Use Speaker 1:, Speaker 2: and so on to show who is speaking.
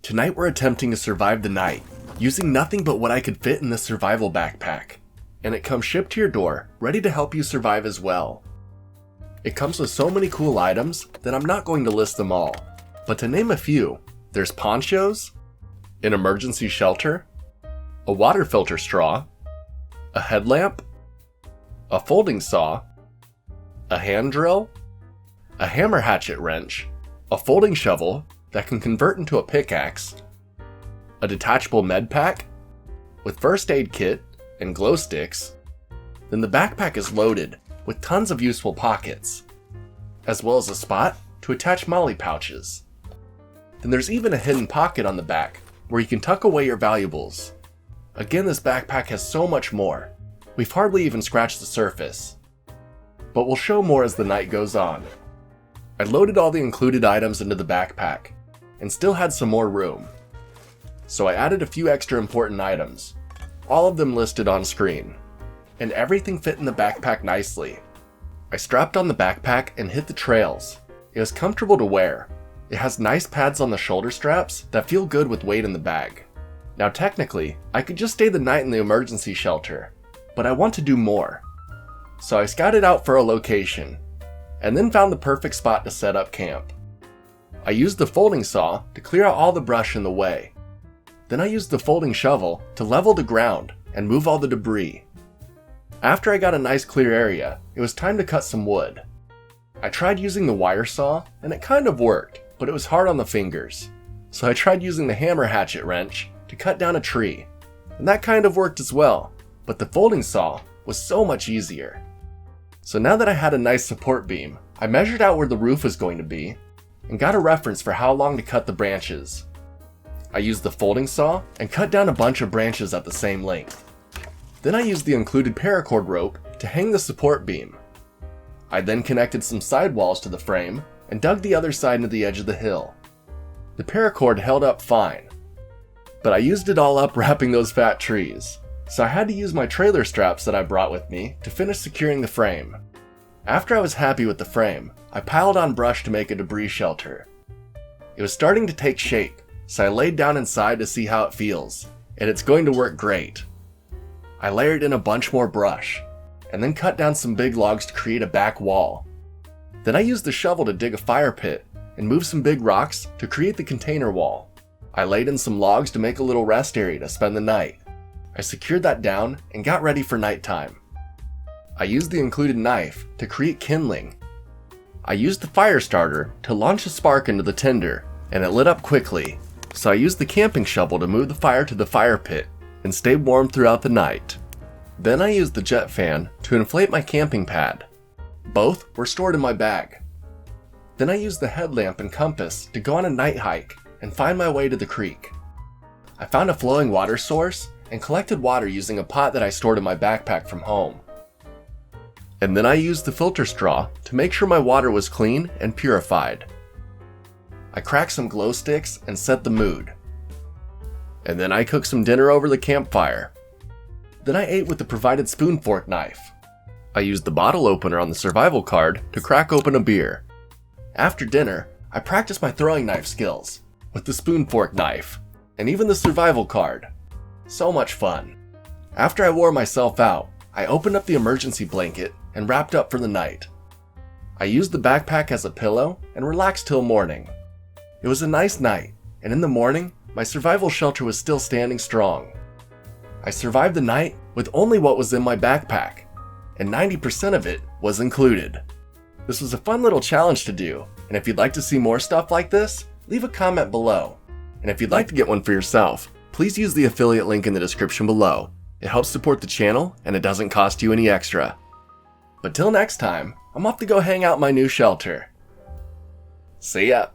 Speaker 1: Tonight we're attempting to survive the night, using nothing but what I could fit in this survival backpack. And it comes shipped to your door, ready to help you survive as well. It comes with so many cool items that I'm not going to list them all, but to name a few, there's ponchos, an emergency shelter, a water filter straw, a headlamp, a folding saw, a hand drill, a hammer hatchet wrench, a folding shovel that can convert into a pickaxe, a detachable med pack with first aid kit and glow sticks. Then the backpack is loaded with tons of useful pockets, as well as a spot to attach molly pouches. Then there's even a hidden pocket on the back where you can tuck away your valuables. Again, this backpack has so much more. We've hardly even scratched the surface, but we'll show more as the night goes on. I loaded all the included items into the backpack and still had some more room, so I added a few extra important items, all of them listed on screen, and everything fit in the backpack nicely. I strapped on the backpack and hit the trails. It was comfortable to wear. It has nice pads on the shoulder straps that feel good with weight in the bag. Now technically, I could just stay the night in the emergency shelter, but I want to do more. So I scouted out for a location, and then found the perfect spot to set up camp. I used the folding saw to clear out all the brush in the way. Then I used the folding shovel to level the ground and move all the debris. After I got a nice clear area, it was time to cut some wood. I tried using the wire saw, and it kind of worked, but it was hard on the fingers. So I tried using the hammer hatchet wrench to cut down a tree, and that kind of worked as well, but the folding saw was so much easier. So now that I had a nice support beam, I measured out where the roof was going to be, and got a reference for how long to cut the branches. I used the folding saw and cut down a bunch of branches at the same length. Then I used the included paracord rope to hang the support beam. I then connected some sidewalls to the frame and dug the other side into the edge of the hill. The paracord held up fine, but I used it all up wrapping those fat trees, so I had to use my trailer straps that I brought with me to finish securing the frame. After I was happy with the frame, I piled on brush to make a debris shelter. It was starting to take shape, so I laid down inside to see how it feels, and it's going to work great. I layered in a bunch more brush, and then cut down some big logs to create a back wall. Then I used the shovel to dig a fire pit and move some big rocks to create the container wall. I laid in some logs to make a little rest area to spend the night. I secured that down and got ready for nighttime. I used the included knife to create kindling. I used the fire starter to launch a spark into the tinder, and it lit up quickly, so I used the camping shovel to move the fire to the fire pit and stay warm throughout the night. Then I used the jet fan to inflate my camping pad. Both were stored in my bag. Then I used the headlamp and compass to go on a night hike and find my way to the creek. I found a flowing water source and collected water using a pot that I stored in my backpack from home. And then I used the filter straw to make sure my water was clean and purified. I cracked some glow sticks and set the mood. And then I cooked some dinner over the campfire. Then I ate with the provided spoon fork knife. I used the bottle opener on the survival card to crack open a beer. After dinner, I practiced my throwing knife skills with the spoon fork knife and even the survival card. So much fun. After I wore myself out, I opened up the emergency blanket and wrapped up for the night. I used the backpack as a pillow and relaxed till morning. It was a nice night, and in the morning, my survival shelter was still standing strong. I survived the night with only what was in my backpack, and 90% of it was included. This was a fun little challenge to do, and if you'd like to see more stuff like this, leave a comment below. And if you'd like to get one for yourself, please use the affiliate link in the description below. It helps support the channel, and it doesn't cost you any extra. But till next time, I'm off to go hang out in my new shelter. See ya!